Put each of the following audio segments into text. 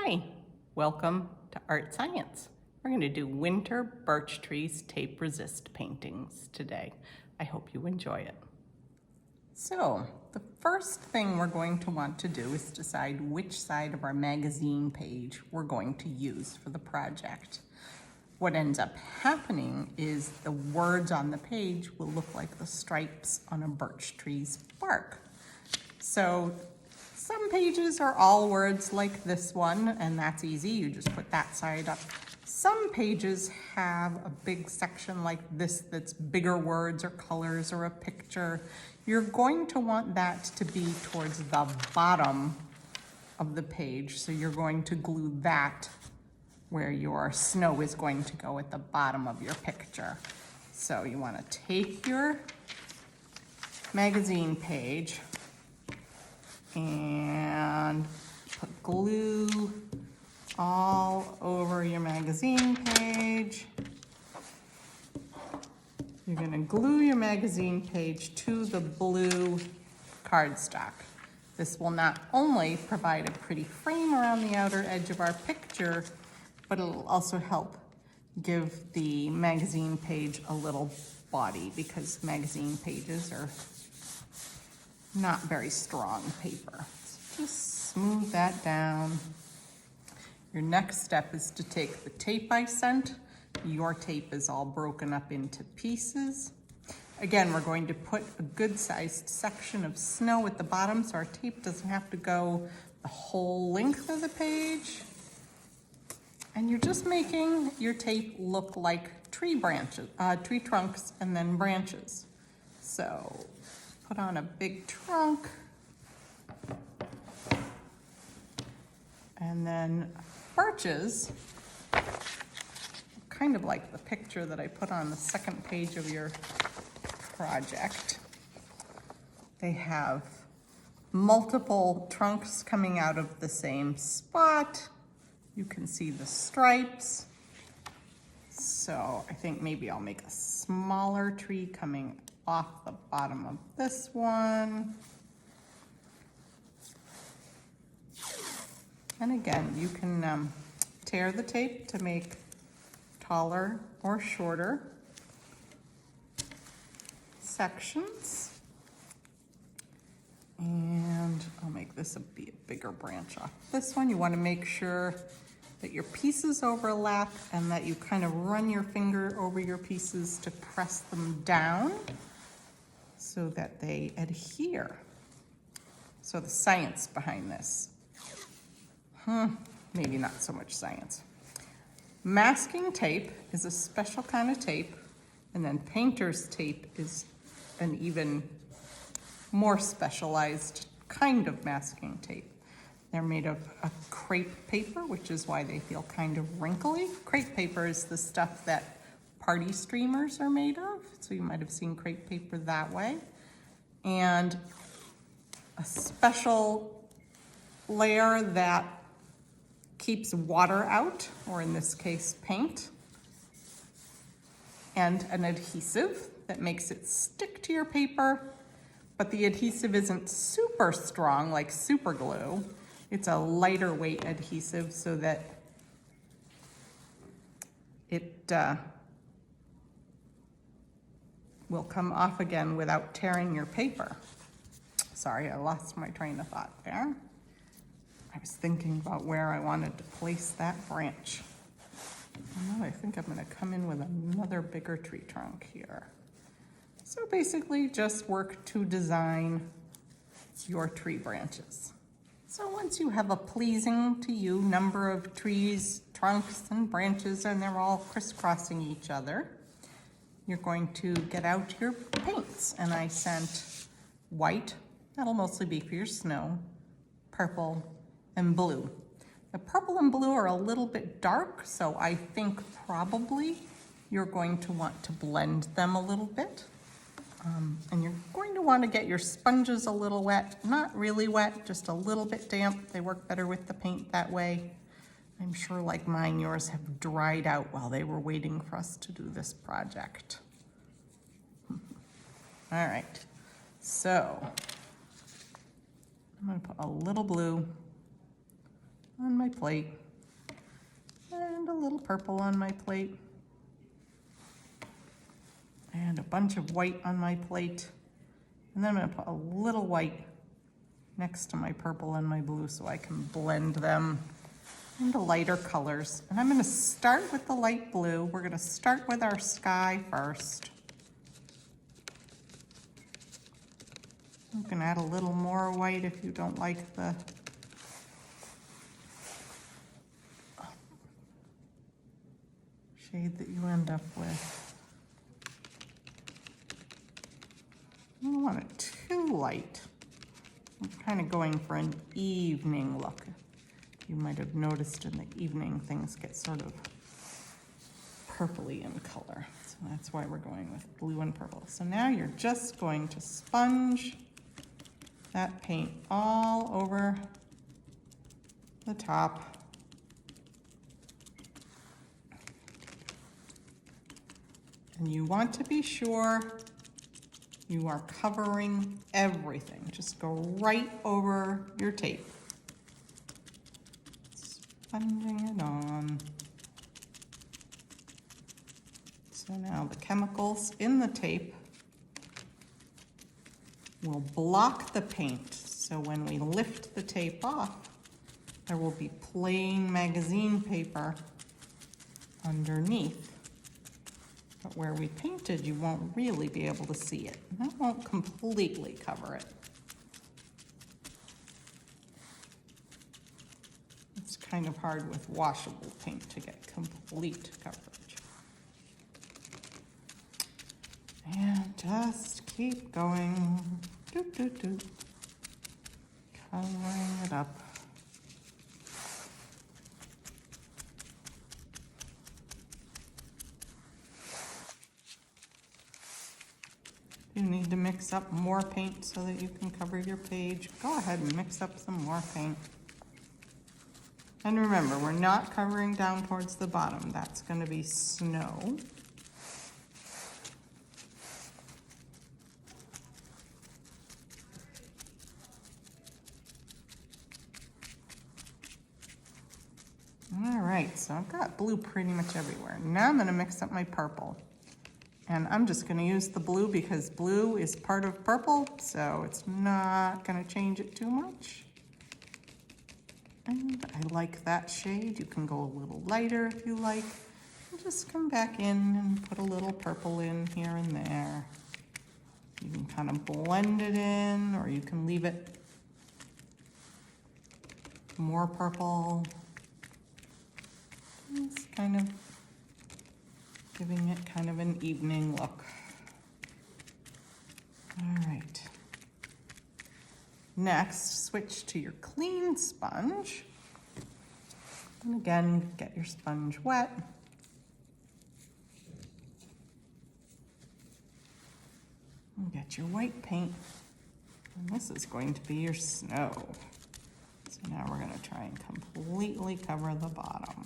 Hi, welcome to Art Science. We're going to do winter birch trees tape resist paintings today. I hope you enjoy it. So the first thing we're going to want to do is decide which side of our magazine page we're going to use for the project. What ends up happening is the words on the page will look like the stripes on a birch tree's bark. So some pages are all words like this one, and that's easy. You just put that side up. Some pages have a big section like this that's bigger words or colors or a picture. You're going to want that to be towards the bottom of the page. So you're going to glue that where your snow is going to go at the bottom of your picture. So you want to take your magazine page and put glue all over your magazine page. You're going to glue your magazine page to the blue cardstock. This will not only provide a pretty frame around the outer edge of our picture, but it'll also help give the magazine page a little body, because magazine pages are not very strong paper. So just smooth that down. Your next step is to take the tape I sent. Your tape is all broken up into pieces. Again, we're going to put a good sized section of snow at the bottom, so our tape doesn't have to go the whole length of the page. And you're just making your tape look like tree branches, tree trunks and then branches. So put on a big trunk, and then birches, kind of like the picture that I put on the second page of your project. They have multiple trunks coming out of the same spot. You can see the stripes. So I think maybe I'll make a smaller tree coming off the bottom of this one. And again, you can tear the tape to make taller or shorter sections. And I'll make this be a bigger branch off this one. You want to make sure that your pieces overlap and that you kind of run your finger over your pieces to press them down so that they adhere. So the science behind this. Maybe not so much science. Masking tape is a special kind of tape, and then painter's tape is an even more specialized kind of masking tape. They're made of a crepe paper, which is why they feel kind of wrinkly. Crepe paper is the stuff that party streamers are made of, so you might have seen crepe paper that way. And a special layer that keeps water out, or in this case, paint, and an adhesive that makes it stick to your paper, but the adhesive isn't super strong like super glue. It's a lighter weight adhesive so that it will come off again without tearing your paper. Sorry, I lost my train of thought there. I was thinking about where I wanted to place that branch. Now I think I'm going to come in with another bigger tree trunk here. So basically just work to design your tree branches. So once you have a pleasing to you number of trees, trunks, and branches, and they're all crisscrossing each other, you're going to get out your paints. And I sent white, that'll mostly be for your snow, purple, and blue. The purple and blue are a little bit dark, so I think probably you're going to want to blend them a little bit. And you're going to want to get your sponges a little wet, not really wet, just a little bit damp. They work better with the paint that way. I'm sure like mine, yours have dried out while they were waiting for us to do this project. All right, so I'm going to put a little blue on my plate, and a little purple on my plate, and a bunch of white on my plate. And then I'm gonna put a little white next to my purple and my blue so I can blend them into lighter colors. And I'm gonna start with the light blue. We're gonna start with our sky first. You can add a little more white if you don't like the shade that you end up with. I don't want it too light. I'm kind of going for an evening look. You might have noticed in the evening things get sort of purpley in color. So that's why we're going with blue and purple. So now you're just going to sponge that paint all over the top. And you want to be sure you are covering everything. Just go right over your tape. Sponging it on. So now the chemicals in the tape will block the paint. So when we lift the tape off, there will be plain magazine paper underneath. But where we painted, you won't really be able to see it. And that won't completely cover it. It's kind of hard with washable paint to get complete coverage. And just keep going. Doot, doot, doot. Covering it up. You need to mix up more paint so that you can cover your page. Go ahead and mix up some more paint. And remember, we're not covering down towards the bottom. That's going to be snow. All right, so I've got blue pretty much everywhere. Now I'm going to mix up my purple. And I'm just going to use the blue because blue is part of purple, so it's not going to change it too much. And I like that shade. You can go a little lighter if you like. And just come back in and put a little purple in here and there. You can kind of blend it in, or you can leave it more purple. Just kind of giving it kind of an evening look. All right. Next, switch to your clean sponge. And again, get your sponge wet. And get your white paint. And this is going to be your snow. So now we're going to try and completely cover the bottom.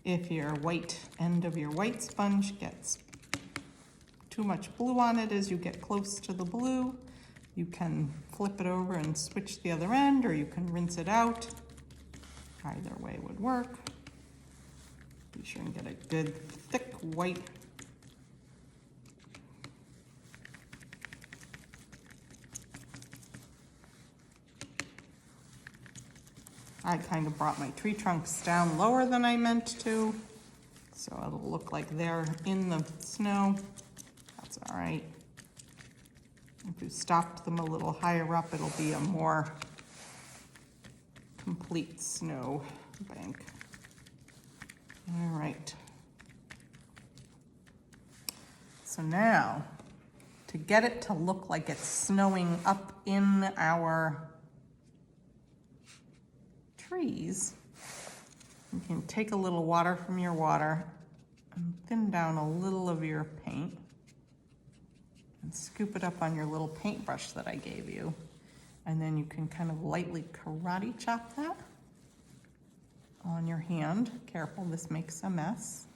If your white end of your white sponge gets too much blue on it as you get close to the blue, you can flip it over and switch the other end, or you can rinse it out. Either way would work. Be sure and get a good thick white. I kind of brought my tree trunks down lower than I meant to, so it'll look like they're in the snow. That's all right. If you stopped them a little higher up, it'll be a more complete snow bank. All right. So now, to get it to look like it's snowing up in our trees, you can take a little water from your water and thin down a little of your paint and scoop it up on your little paintbrush that I gave you. And then you can kind of lightly karate chop that on your hand. Careful, this makes a mess.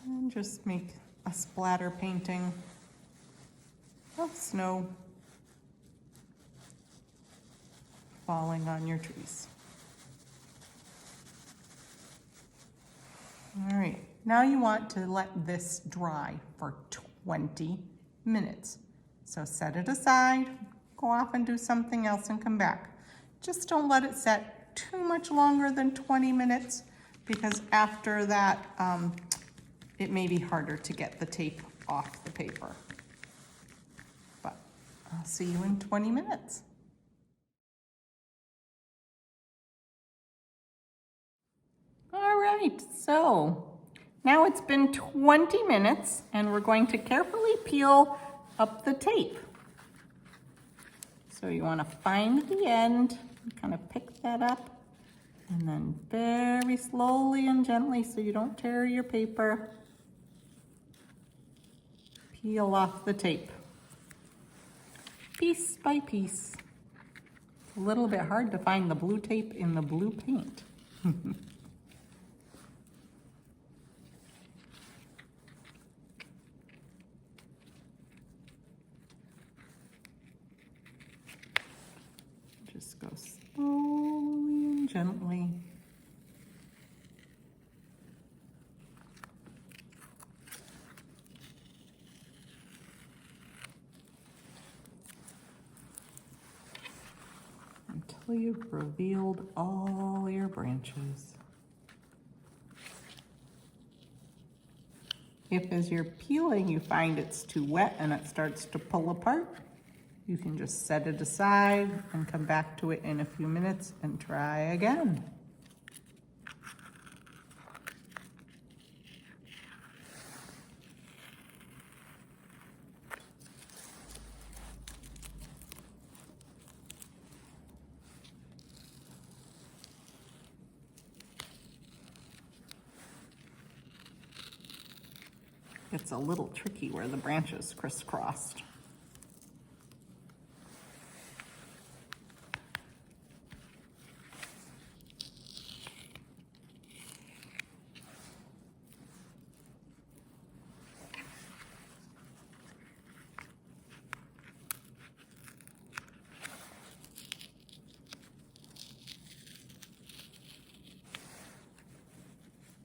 And just make a splatter painting of snow falling on your trees. All right, now you want to let this dry for 20 minutes. So set it aside, go off and do something else and come back. Just don't let it set too much longer than 20 minutes because after that, it may be harder to get the tape off the paper. But I'll see you in 20 minutes. All right, so now it's been 20 minutes and we're going to carefully peel up the tape. So you want to find the end, kind of pick that up, and then very slowly and gently so you don't tear your paper, peel off the tape, piece by piece. It's a little bit hard to find the blue tape in the blue paint. Just go slowly and gently. Until you've revealed all your branches. If as you're peeling you find it's too wet and it starts to pull apart, you can just set it aside and come back to it in a few minutes and try again. It's a little tricky where the branches crisscrossed.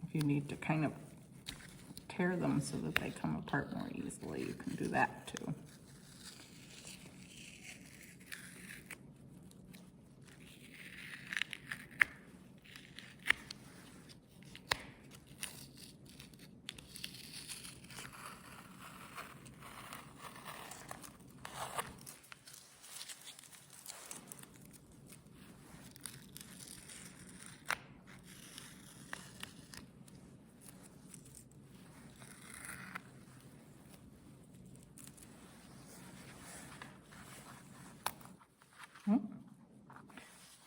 If you need to kind of tear them so that they come apart more easily, you can do that too.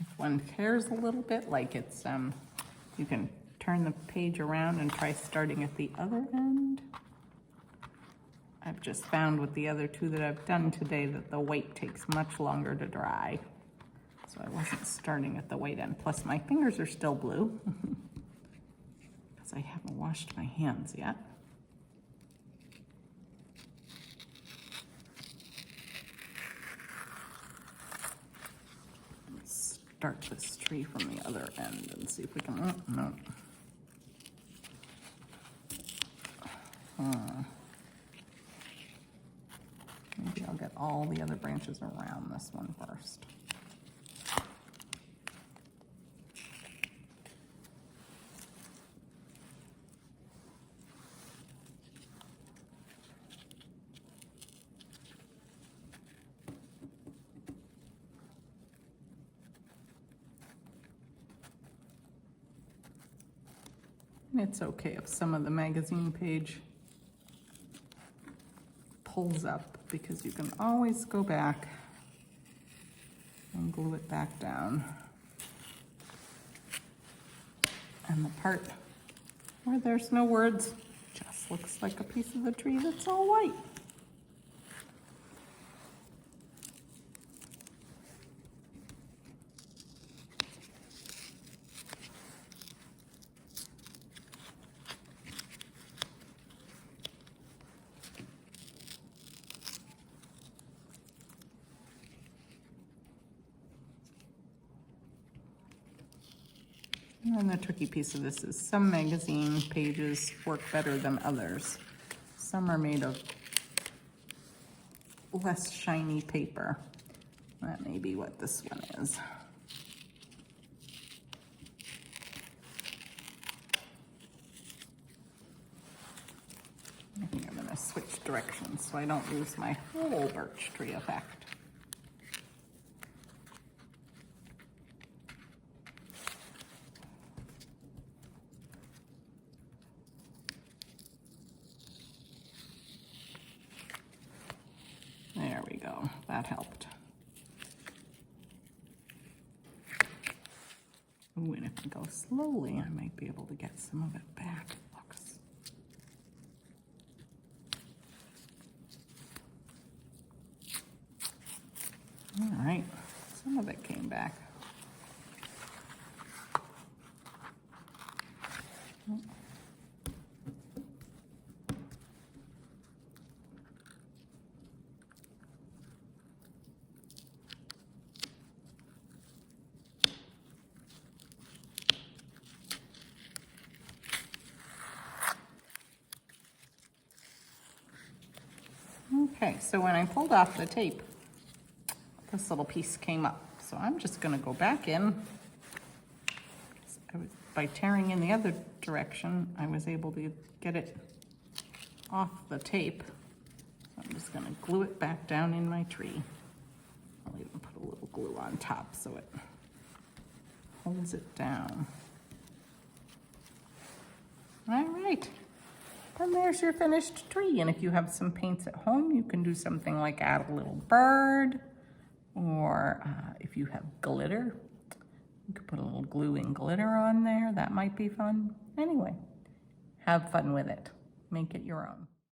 If one tears a little bit, like it's, you can turn the page around and try starting at the other end. I've just found with the other two that I've done today that the white takes much longer to dry. So I wasn't starting at the white end. Plus my fingers are still blue because I haven't washed my hands yet. Start this tree from the other end and see if we can, oh, no. Maybe I'll get all the other branches around this one first. It's okay if some of the magazine page pulls up because you can always go back and glue it back down. And the part where there's no words just looks like a piece of the tree that's all white. And the tricky piece of this is some magazine pages work better than others. Some are made of less shiny paper. That may be what this one is. I think I'm going to switch directions so I don't lose my whole birch tree effect. There we go, that helped. Ooh, and if I go slowly, I might be able to get some of it back. Looks. All right, some of it came back. Okay, so when I pulled off the tape, this little piece came up. So I'm just going to go back in. By tearing in the other direction, I was able to get it off the tape. So I'm just going to glue it back down in my tree. I'll even put a little glue on top so it holds it down. All right. And there's your finished tree. And if you have some paints at home, you can do something like add a little bird, or if you have glitter, you could put a little glue and glitter on there. That might be fun. Anyway, have fun with it. Make it your own.